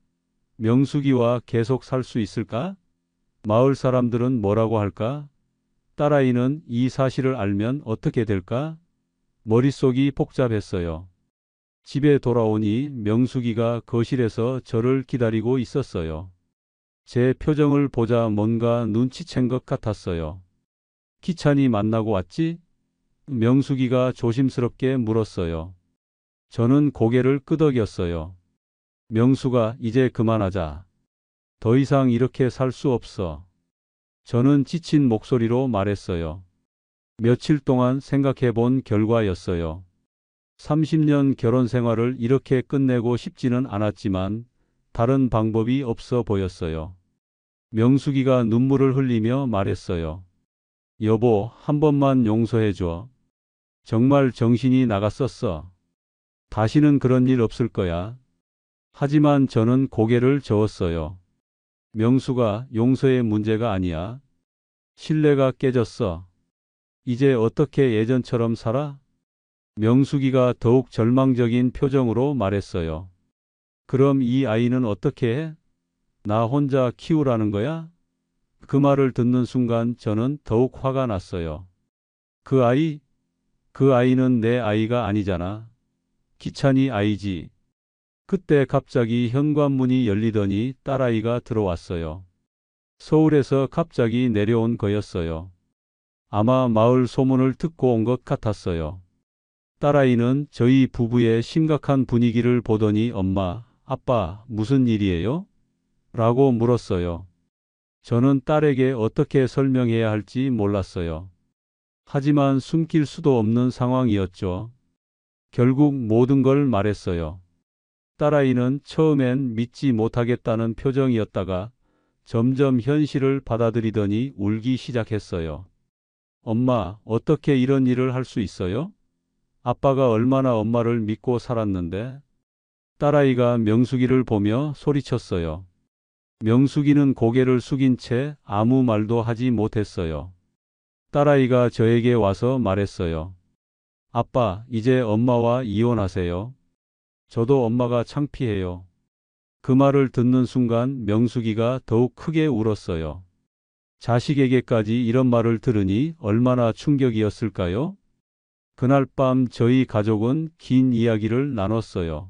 명숙이와 계속 살 수 있을까? 마을 사람들은 뭐라고 할까? 딸아이는 이 사실을 알면 어떻게 될까? 머릿속이 복잡했어요. 집에 돌아오니 명숙이가 거실에서 저를 기다리고 있었어요. 제 표정을 보자 뭔가 눈치챈 것 같았어요. 기찬이 만나고 왔지? 명숙이가 조심스럽게 물었어요. 저는 고개를 끄덕였어요. 명숙아, 이제 그만하자. 더 이상 이렇게 살 수 없어. 저는 지친 목소리로 말했어요. 며칠 동안 생각해 본 결과였어요. 30년 결혼 생활을 이렇게 끝내고 싶지는 않았지만 다른 방법이 없어 보였어요. 명숙이가 눈물을 흘리며 말했어요. 여보, 한 번만 용서해 줘. 정말 정신이 나갔었어. 다시는 그런 일 없을 거야. 하지만 저는 고개를 저었어요. 명수가 용서의 문제가 아니야. 신뢰가 깨졌어. 이제 어떻게 예전처럼 살아? 명숙이가 더욱 절망적인 표정으로 말했어요. 그럼 이 아이는 어떻게 해? 나 혼자 키우라는 거야? 그 말을 듣는 순간 저는 더욱 화가 났어요. 그 아이는 내 아이가 아니잖아. 기찬이 아이지. 그때 갑자기 현관문이 열리더니 딸아이가 들어왔어요. 서울에서 갑자기 내려온 거였어요. 아마 마을 소문을 듣고 온 것 같았어요. 딸아이는 저희 부부의 심각한 분위기를 보더니 엄마, 아빠, 무슨 일이에요? 라고 물었어요. 저는 딸에게 어떻게 설명해야 할지 몰랐어요. 하지만 숨길 수도 없는 상황이었죠. 결국 모든 걸 말했어요. 딸아이는 처음엔 믿지 못하겠다는 표정이었다가 점점 현실을 받아들이더니 울기 시작했어요. 엄마, 어떻게 이런 일을 할 수 있어요? 아빠가 얼마나 엄마를 믿고 살았는데. 딸아이가 명숙이를 보며 소리쳤어요. 명숙이는 고개를 숙인 채 아무 말도 하지 못했어요. 딸아이가 저에게 와서 말했어요. 아빠, 이제 엄마와 이혼하세요. 저도 엄마가 창피해요. 그 말을 듣는 순간 명숙이가 더욱 크게 울었어요. 자식에게까지 이런 말을 들으니 얼마나 충격이었을까요? 그날 밤 저희 가족은 긴 이야기를 나눴어요.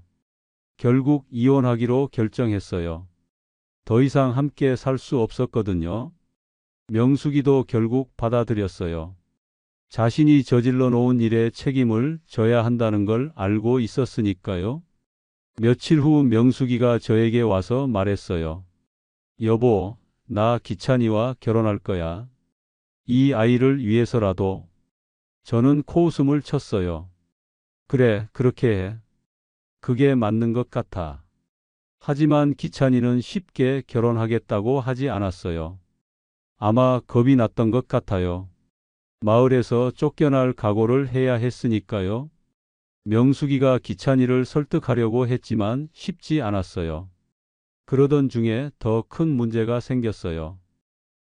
결국 이혼하기로 결정했어요. 더 이상 함께 살 수 없었거든요. 명숙이도 결국 받아들였어요. 자신이 저질러 놓은 일에 책임을 져야 한다는 걸 알고 있었으니까요. 며칠 후 명숙이가 저에게 와서 말했어요. 여보, 나 기찬이와 결혼할 거야. 이 아이를 위해서라도. 저는 코웃음을 쳤어요. 그래, 그렇게 해. 그게 맞는 것 같아. 하지만 기찬이는 쉽게 결혼하겠다고 하지 않았어요. 아마 겁이 났던 것 같아요. 마을에서 쫓겨날 각오를 해야 했으니까요. 명숙이가 기찬이를 설득하려고 했지만 쉽지 않았어요. 그러던 중에 더 큰 문제가 생겼어요.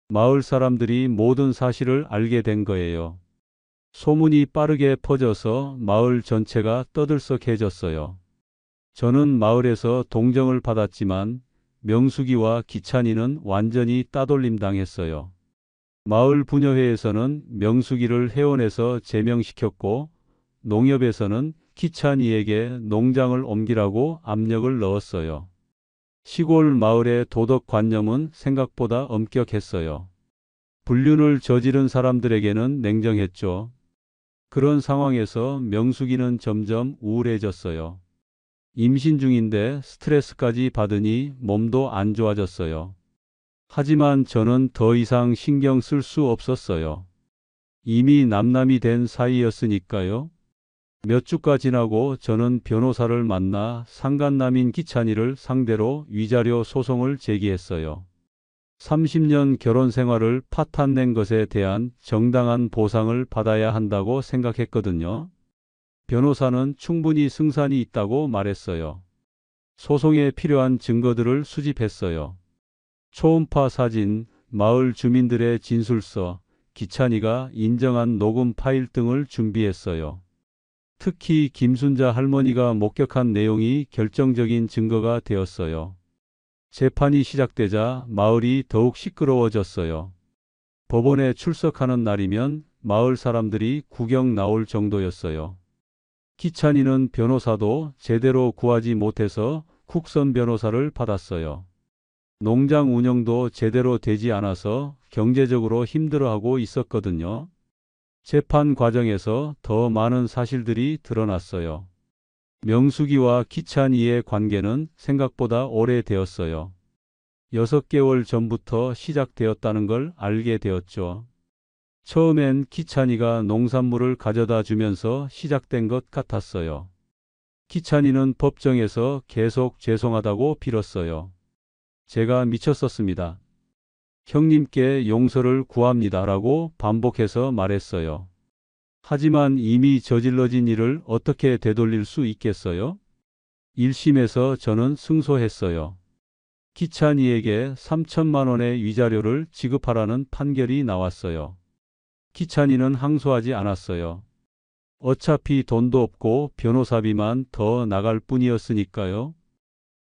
마을 사람들이 모든 사실을 알게 된 거예요. 소문이 빠르게 퍼져서 마을 전체가 떠들썩해졌어요. 저는 마을에서 동정을 받았지만 명숙이와 기찬이는 완전히 따돌림 당했어요. 마을 부녀회에서는 명숙이를 회원에서 제명시켰고 농협에서는 기찬이에게 농장을 옮기라고 압력을 넣었어요. 시골 마을의 도덕관념은 생각보다 엄격했어요. 불륜을 저지른 사람들에게는 냉정했죠. 그런 상황에서 명숙이는 점점 우울해졌어요. 임신 중인데 스트레스까지 받으니 몸도 안 좋아졌어요. 하지만 저는 더 이상 신경 쓸 수 없었어요. 이미 남남이 된 사이였으니까요. 몇 주가 지나고 저는 변호사를 만나 상간남인 기찬이를 상대로 위자료 소송을 제기했어요. 30년 결혼 생활을 파탄낸 것에 대한 정당한 보상을 받아야 한다고 생각했거든요. 변호사는 충분히 승산이 있다고 말했어요. 소송에 필요한 증거들을 수집했어요. 초음파 사진, 마을 주민들의 진술서, 기찬이가 인정한 녹음 파일 등을 준비했어요. 특히 김순자 할머니가 목격한 내용이 결정적인 증거가 되었어요. 재판이 시작되자 마을이 더욱 시끄러워졌어요. 법원에 출석하는 날이면 마을 사람들이 구경 나올 정도였어요. 기찬이는 변호사도 제대로 구하지 못해서 국선 변호사를 받았어요. 농장 운영도 제대로 되지 않아서 경제적으로 힘들어하고 있었거든요. 재판 과정에서 더 많은 사실들이 드러났어요. 명숙이와 기찬이의 관계는 생각보다 오래되었어요. 6개월 전부터 시작되었다는 걸 알게 되었죠. 처음엔 기찬이가 농산물을 가져다 주면서 시작된 것 같았어요. 기찬이는 법정에서 계속 죄송하다고 빌었어요. 제가 미쳤었습니다. 형님께 용서를 구합니다라고 반복해서 말했어요. 하지만 이미 저질러진 일을 어떻게 되돌릴 수 있겠어요? 1심에서 저는 승소했어요. 기찬이에게 3천만 원의 위자료를 지급하라는 판결이 나왔어요. 기찬이는 항소하지 않았어요. 어차피 돈도 없고 변호사비만 더 나갈 뿐이었으니까요.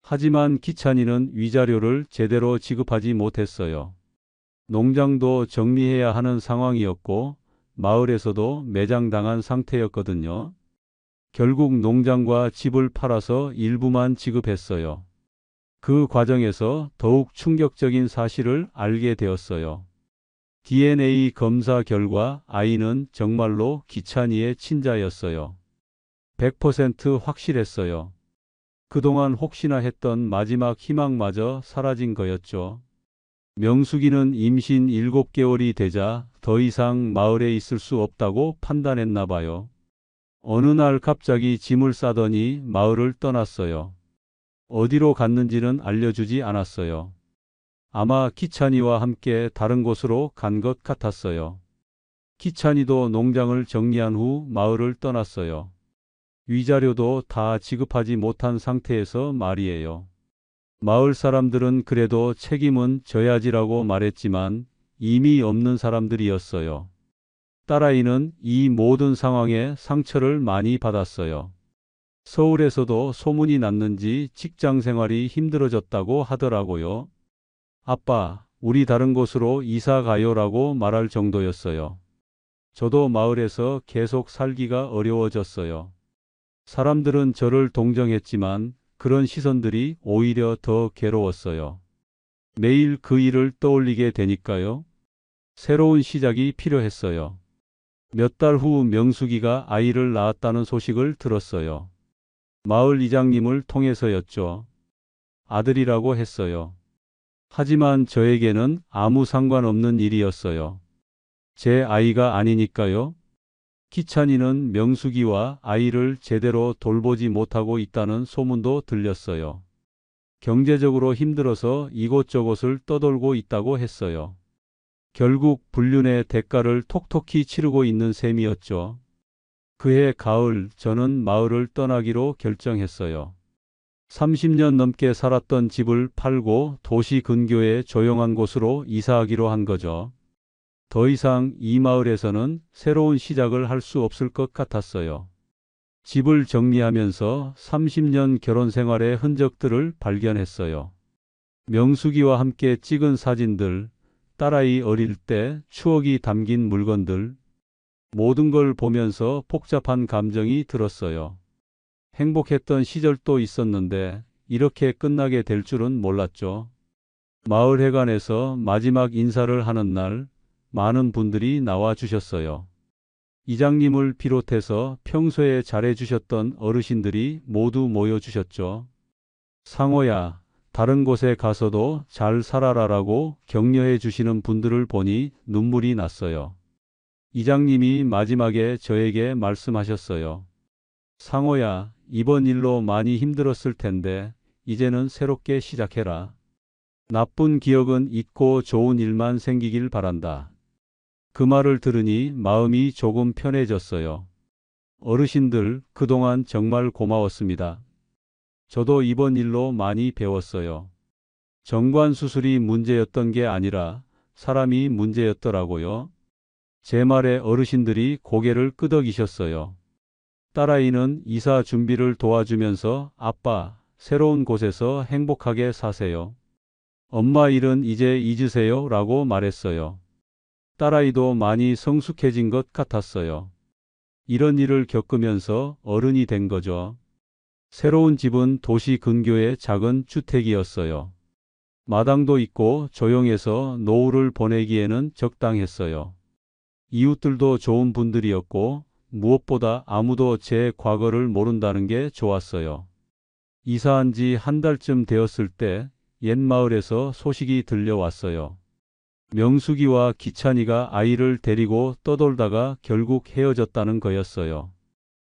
하지만 기찬이는 위자료를 제대로 지급하지 못했어요. 농장도 정리해야 하는 상황이었고 마을에서도 매장당한 상태였거든요. 결국 농장과 집을 팔아서 일부만 지급했어요. 그 과정에서 더욱 충격적인 사실을 알게 되었어요. DNA 검사 결과 아이는 정말로 기찬이의 친자였어요. 100% 확실했어요. 그동안 혹시나 했던 마지막 희망마저 사라진 거였죠. 명숙이는 임신 7개월이 되자 더 이상 마을에 있을 수 없다고 판단했나 봐요. 어느 날 갑자기 짐을 싸더니 마을을 떠났어요. 어디로 갔는지는 알려주지 않았어요. 아마 기찬이와 함께 다른 곳으로 간 것 같았어요. 기찬이도 농장을 정리한 후 마을을 떠났어요. 위자료도 다 지급하지 못한 상태에서 말이에요. 마을 사람들은 그래도 책임은 져야지라고 말했지만 이미 없는 사람들이었어요. 딸아이는 이 모든 상황에 상처를 많이 받았어요. 서울에서도 소문이 났는지 직장 생활이 힘들어졌다고 하더라고요. 아빠, 우리 다른 곳으로 이사 가요라고 말할 정도였어요. 저도 마을에서 계속 살기가 어려워졌어요. 사람들은 저를 동정했지만 그런 시선들이 오히려 더 괴로웠어요. 매일 그 일을 떠올리게 되니까요. 새로운 시작이 필요했어요. 몇 달 후 명숙이가 아이를 낳았다는 소식을 들었어요. 마을 이장님을 통해서였죠. 아들이라고 했어요. 하지만 저에게는 아무 상관없는 일이었어요. 제 아이가 아니니까요. 기찬이는 명숙이와 아이를 제대로 돌보지 못하고 있다는 소문도 들렸어요. 경제적으로 힘들어서 이곳저곳을 떠돌고 있다고 했어요. 결국 불륜의 대가를 톡톡히 치르고 있는 셈이었죠. 그해 가을 저는 마을을 떠나기로 결정했어요. 30년 넘게 살았던 집을 팔고 도시 근교의 조용한 곳으로 이사하기로 한 거죠. 더 이상 이 마을에서는 새로운 시작을 할 수 없을 것 같았어요. 집을 정리하면서 30년 결혼 생활의 흔적들을 발견했어요. 명숙이와 함께 찍은 사진들, 딸아이 어릴 때 추억이 담긴 물건들, 모든 걸 보면서 복잡한 감정이 들었어요. 행복했던 시절도 있었는데 이렇게 끝나게 될 줄은 몰랐죠. 마을 회관에서 마지막 인사를 하는 날 많은 분들이 나와 주셨어요. 이장님을 비롯해서 평소에 잘해주셨던 어르신들이 모두 모여주셨죠. 상호야, 다른 곳에 가서도 잘 살아라라고 격려해 주시는 분들을 보니 눈물이 났어요. 이장님이 마지막에 저에게 말씀하셨어요. 상호야, 이번 일로 많이 힘들었을 텐데 이제는 새롭게 시작해라. 나쁜 기억은 잊고 좋은 일만 생기길 바란다. 그 말을 들으니 마음이 조금 편해졌어요. 어르신들, 그동안 정말 고마웠습니다. 저도 이번 일로 많이 배웠어요. 정관 수술이 문제였던 게 아니라 사람이 문제였더라고요. 제 말에 어르신들이 고개를 끄덕이셨어요. 딸아이는 이사 준비를 도와주면서 아빠, 새로운 곳에서 행복하게 사세요. 엄마 일은 이제 잊으세요 라고 말했어요. 딸아이도 많이 성숙해진 것 같았어요. 이런 일을 겪으면서 어른이 된 거죠. 새로운 집은 도시 근교의 작은 주택이었어요. 마당도 있고 조용해서 노후를 보내기에는 적당했어요. 이웃들도 좋은 분들이었고 무엇보다 아무도 제 과거를 모른다는 게 좋았어요. 이사한 지 한 달쯤 되었을 때 옛 마을에서 소식이 들려왔어요. 명숙이와 기찬이가 아이를 데리고 떠돌다가 결국 헤어졌다는 거였어요.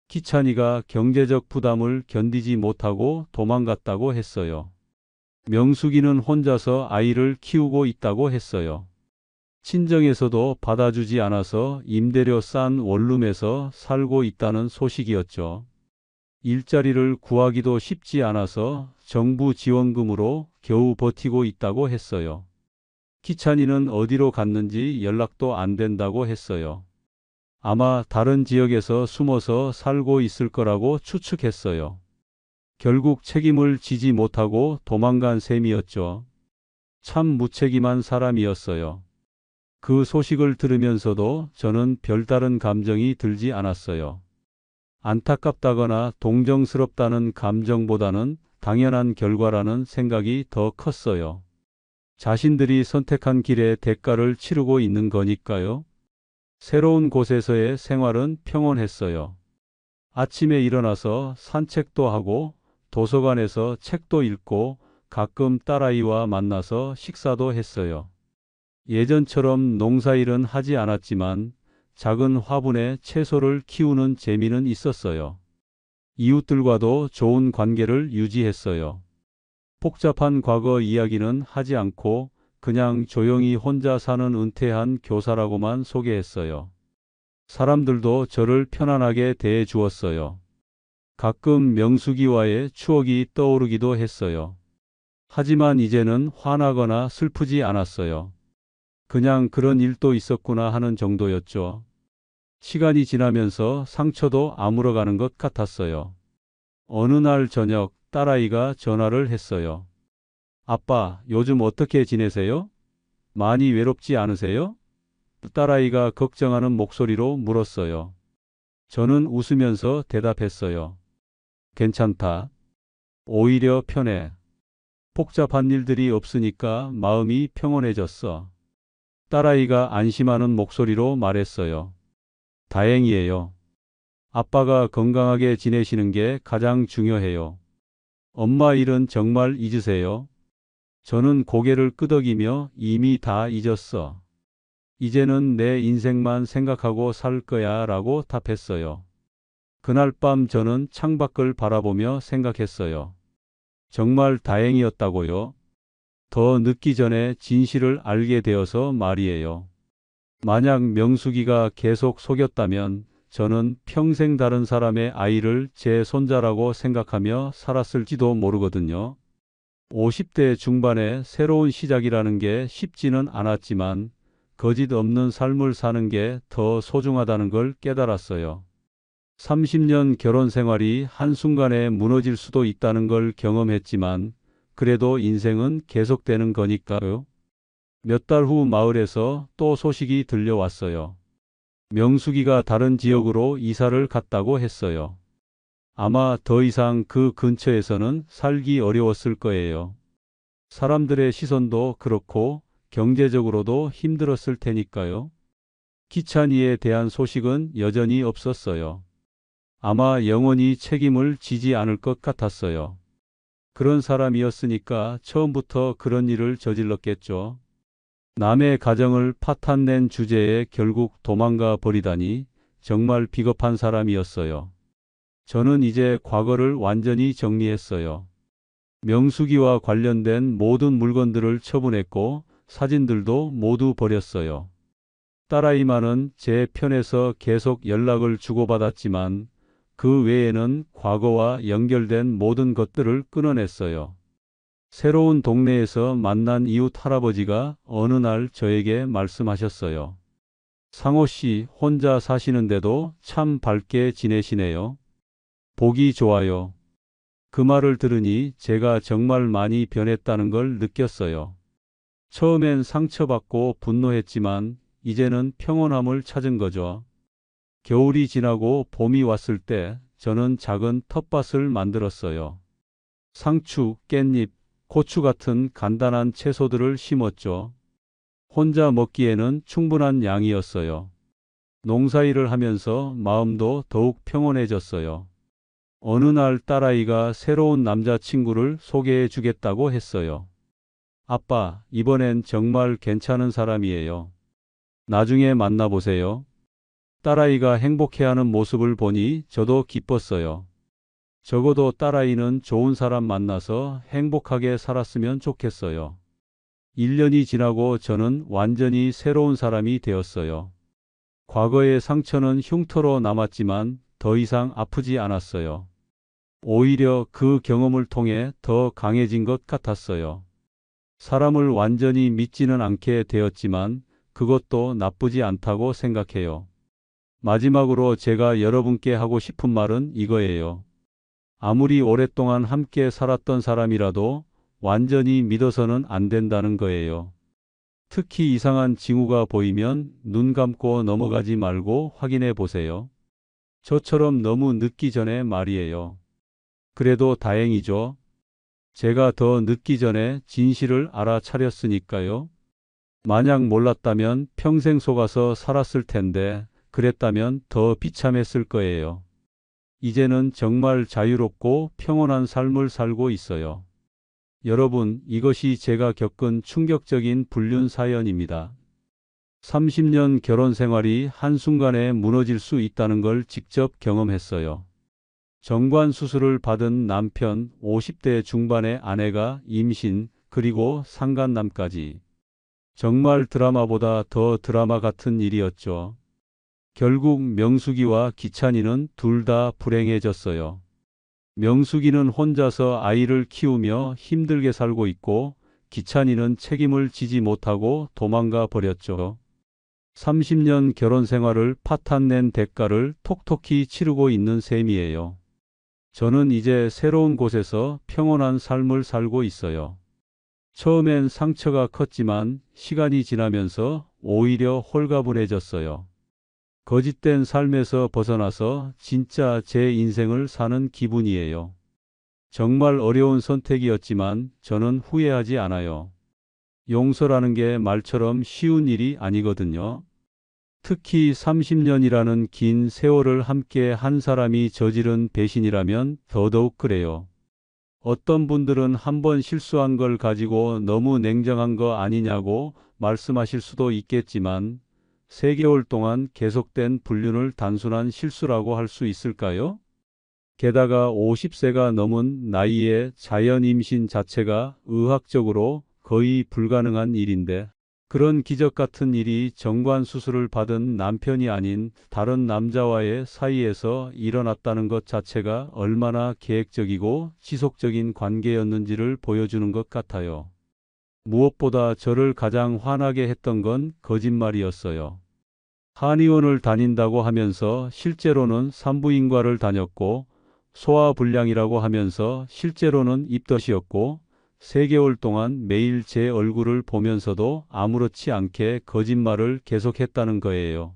기찬이가 경제적 부담을 견디지 못하고 도망갔다고 했어요. 명숙이는 혼자서 아이를 키우고 있다고 했어요. 친정에서도 받아주지 않아서 임대료 싼 원룸에서 살고 있다는 소식이었죠. 일자리를 구하기도 쉽지 않아서 정부 지원금으로 겨우 버티고 있다고 했어요. 기찬이는 어디로 갔는지 연락도 안 된다고 했어요. 아마 다른 지역에서 숨어서 살고 있을 거라고 추측했어요. 결국 책임을 지지 못하고 도망간 셈이었죠. 참 무책임한 사람이었어요. 그 소식을 들으면서도 저는 별다른 감정이 들지 않았어요. 안타깝다거나 동정스럽다는 감정보다는 당연한 결과라는 생각이 더 컸어요. 자신들이 선택한 길의 대가를 치르고 있는 거니까요. 새로운 곳에서의 생활은 평온했어요. 아침에 일어나서 산책도 하고 도서관에서 책도 읽고 가끔 딸아이와 만나서 식사도 했어요. 예전처럼 농사일은 하지 않았지만 작은 화분에 채소를 키우는 재미는 있었어요. 이웃들과도 좋은 관계를 유지했어요. 복잡한 과거 이야기는 하지 않고 그냥 조용히 혼자 사는 은퇴한 교사라고만 소개했어요. 사람들도 저를 편안하게 대해 주었어요. 가끔 명숙이와의 추억이 떠오르기도 했어요. 하지만 이제는 화나거나 슬프지 않았어요. 그냥 그런 일도 있었구나 하는 정도였죠. 시간이 지나면서 상처도 아물어가는 것 같았어요. 어느 날 저녁 딸아이가 전화를 했어요. 아빠, 요즘 어떻게 지내세요? 많이 외롭지 않으세요? 딸아이가 걱정하는 목소리로 물었어요. 저는 웃으면서 대답했어요. 괜찮다. 오히려 편해. 복잡한 일들이 없으니까 마음이 평온해졌어. 딸아이가 안심하는 목소리로 말했어요. 다행이에요. 아빠가 건강하게 지내시는 게 가장 중요해요. 엄마 일은 정말 잊으세요. 저는 고개를 끄덕이며 이미 다 잊었어. 이제는 내 인생만 생각하고 살 거야 라고 답했어요. 그날 밤 저는 창밖을 바라보며 생각했어요. 정말 다행이었다고요. 더 늦기 전에 진실을 알게 되어서 말이에요. 만약 명숙이가 계속 속였다면 저는 평생 다른 사람의 아이를 제 손자라고 생각하며 살았을지도 모르거든요. 50대 중반에 새로운 시작이라는 게 쉽지는 않았지만 거짓 없는 삶을 사는 게 더 소중하다는 걸 깨달았어요. 30년 결혼 생활이 한순간에 무너질 수도 있다는 걸 경험했지만 그래도 인생은 계속되는 거니까요. 몇 달 후 마을에서 또 소식이 들려왔어요. 명숙이가 다른 지역으로 이사를 갔다고 했어요. 아마 더 이상 그 근처에서는 살기 어려웠을 거예요. 사람들의 시선도 그렇고 경제적으로도 힘들었을 테니까요. 기찬이에 대한 소식은 여전히 없었어요. 아마 영원히 책임을 지지 않을 것 같았어요. 그런 사람이었으니까 처음부터 그런 일을 저질렀겠죠. 남의 가정을 파탄낸 주제에 결국 도망가 버리다니 정말 비겁한 사람이었어요. 저는 이제 과거를 완전히 정리했어요. 명수기와 관련된 모든 물건들을 처분했고 사진들도 모두 버렸어요. 딸아이만은 제 편에서 계속 연락을 주고받았지만 그 외에는 과거와 연결된 모든 것들을 끊어냈어요. 새로운 동네에서 만난 이웃 할아버지가 어느 날 저에게 말씀하셨어요. 상호 씨 혼자 사시는데도 참 밝게 지내시네요. 보기 좋아요. 그 말을 들으니 제가 정말 많이 변했다는 걸 느꼈어요. 처음엔 상처받고 분노했지만 이제는 평온함을 찾은 거죠. 겨울이 지나고 봄이 왔을 때 저는 작은 텃밭을 만들었어요. 상추, 깻잎, 고추 같은 간단한 채소들을 심었죠. 혼자 먹기에는 충분한 양이었어요. 농사일을 하면서 마음도 더욱 평온해졌어요. 어느 날 딸아이가 새로운 남자친구를 소개해 주겠다고 했어요. 아빠, 이번엔 정말 괜찮은 사람이에요. 나중에 만나보세요. 딸아이가 행복해하는 모습을 보니 저도 기뻤어요. 적어도 딸아이는 좋은 사람 만나서 행복하게 살았으면 좋겠어요. 1년이 지나고 저는 완전히 새로운 사람이 되었어요. 과거의 상처는 흉터로 남았지만 더 이상 아프지 않았어요. 오히려 그 경험을 통해 더 강해진 것 같았어요. 사람을 완전히 믿지는 않게 되었지만 그것도 나쁘지 않다고 생각해요. 마지막으로 제가 여러분께 하고 싶은 말은 이거예요. 아무리 오랫동안 함께 살았던 사람이라도 완전히 믿어서는 안 된다는 거예요. 특히 이상한 징후가 보이면 눈 감고 넘어가지 말고 확인해 보세요. 저처럼 너무 늦기 전에 말이에요. 그래도 다행이죠. 제가 더 늦기 전에 진실을 알아차렸으니까요. 만약 몰랐다면 평생 속아서 살았을 텐데 그랬다면 더 비참했을 거예요. 이제는 정말 자유롭고 평온한 삶을 살고 있어요. 여러분, 이것이 제가 겪은 충격적인 불륜 사연입니다. 30년 결혼 생활이 한순간에 무너질 수 있다는 걸 직접 경험했어요. 정관 수술을 받은 남편, 50대 중반의 아내가 임신, 그리고 상간남까지. 정말 드라마보다 더 드라마 같은 일이었죠. 결국 명숙이와 기찬이는 둘 다 불행해졌어요. 명숙이는 혼자서 아이를 키우며 힘들게 살고 있고 기찬이는 책임을 지지 못하고 도망가 버렸죠. 30년 결혼 생활을 파탄낸 대가를 톡톡히 치르고 있는 셈이에요. 저는 이제 새로운 곳에서 평온한 삶을 살고 있어요. 처음엔 상처가 컸지만 시간이 지나면서 오히려 홀가분해졌어요. 거짓된 삶에서 벗어나서 진짜 제 인생을 사는 기분이에요. 정말 어려운 선택이었지만 저는 후회하지 않아요. 용서라는 게 말처럼 쉬운 일이 아니거든요. 특히 30년이라는 긴 세월을 함께 한 사람이 저지른 배신이라면 더더욱 그래요. 어떤 분들은 한 번 실수한 걸 가지고 너무 냉정한 거 아니냐고 말씀하실 수도 있겠지만 3개월 동안 계속된 불륜을 단순한 실수라고 할 수 있을까요? 게다가 50세가 넘은 나이에 자연 임신 자체가 의학적으로 거의 불가능한 일인데 그런 기적 같은 일이 정관 수술을 받은 남편이 아닌 다른 남자와의 사이에서 일어났다는 것 자체가 얼마나 계획적이고 지속적인 관계였는지를 보여주는 것 같아요. 무엇보다 저를 가장 화나게 했던 건 거짓말이었어요. 한의원을 다닌다고 하면서 실제로는 산부인과를 다녔고 소화불량이라고 하면서 실제로는 입덧이었고 3개월 동안 매일 제 얼굴을 보면서도 아무렇지 않게 거짓말을 계속했다는 거예요.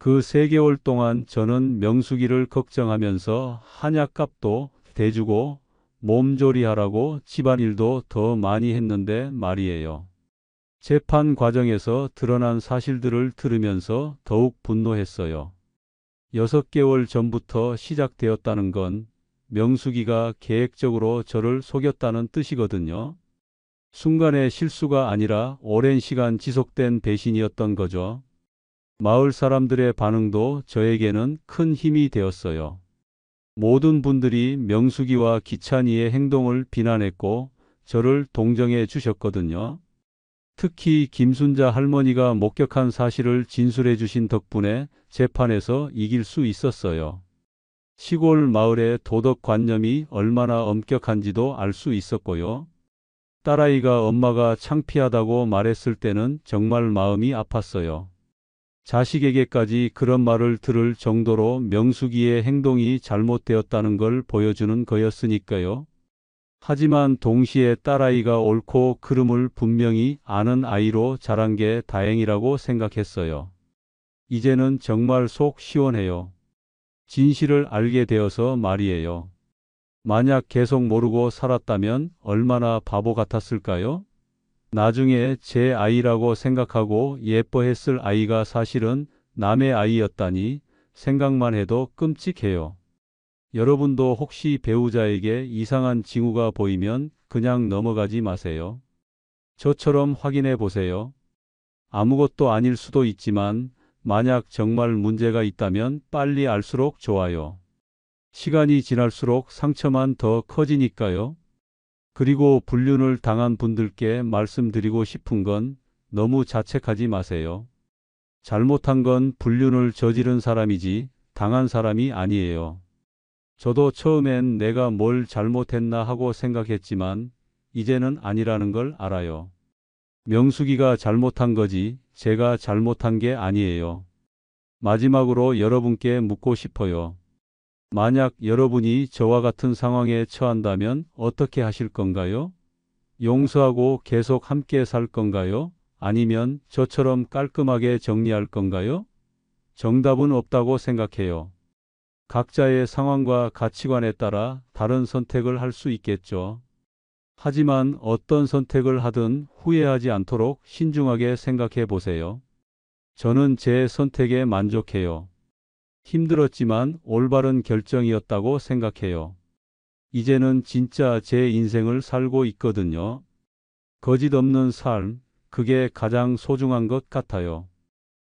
그 3개월 동안 저는 명숙이를 걱정하면서 한약값도 대주고 몸조리하라고 집안일도 더 많이 했는데 말이에요. 재판 과정에서 드러난 사실들을 들으면서 더욱 분노했어요. 6개월 전부터 시작되었다는 건 명숙이가 계획적으로 저를 속였다는 뜻이거든요. 순간의 실수가 아니라 오랜 시간 지속된 배신이었던 거죠. 마을 사람들의 반응도 저에게는 큰 힘이 되었어요. 모든 분들이 명숙이와 기찬이의 행동을 비난했고 저를 동정해 주셨거든요. 특히 김순자 할머니가 목격한 사실을 진술해 주신 덕분에 재판에서 이길 수 있었어요. 시골 마을의 도덕관념이 얼마나 엄격한지도 알 수 있었고요. 딸아이가 엄마가 창피하다고 말했을 때는 정말 마음이 아팠어요. 자식에게까지 그런 말을 들을 정도로 명숙이의 행동이 잘못되었다는 걸 보여주는 거였으니까요. 하지만 동시에 딸아이가 옳고 그름을 분명히 아는 아이로 자란 게 다행이라고 생각했어요. 이제는 정말 속 시원해요. 진실을 알게 되어서 말이에요. 만약 계속 모르고 살았다면 얼마나 바보 같았을까요? 나중에 제 아이라고 생각하고 예뻐했을 아이가 사실은 남의 아이였다니 생각만 해도 끔찍해요. 여러분도 혹시 배우자에게 이상한 징후가 보이면 그냥 넘어가지 마세요. 저처럼 확인해 보세요. 아무것도 아닐 수도 있지만 만약 정말 문제가 있다면 빨리 알수록 좋아요. 시간이 지날수록 상처만 더 커지니까요. 그리고 불륜을 당한 분들께 말씀드리고 싶은 건 너무 자책하지 마세요. 잘못한 건 불륜을 저지른 사람이지 당한 사람이 아니에요. 저도 처음엔 내가 뭘 잘못했나 하고 생각했지만 이제는 아니라는 걸 알아요. 명숙이가 잘못한 거지 제가 잘못한 게 아니에요. 마지막으로 여러분께 묻고 싶어요. 만약 여러분이 저와 같은 상황에 처한다면 어떻게 하실 건가요? 용서하고 계속 함께 살 건가요? 아니면 저처럼 깔끔하게 정리할 건가요? 정답은 없다고 생각해요. 각자의 상황과 가치관에 따라 다른 선택을 할 수 있겠죠. 하지만 어떤 선택을 하든 후회하지 않도록 신중하게 생각해 보세요. 저는 제 선택에 만족해요. 힘들었지만 올바른 결정이었다고 생각해요. 이제는 진짜 제 인생을 살고 있거든요. 거짓 없는 삶, 그게 가장 소중한 것 같아요.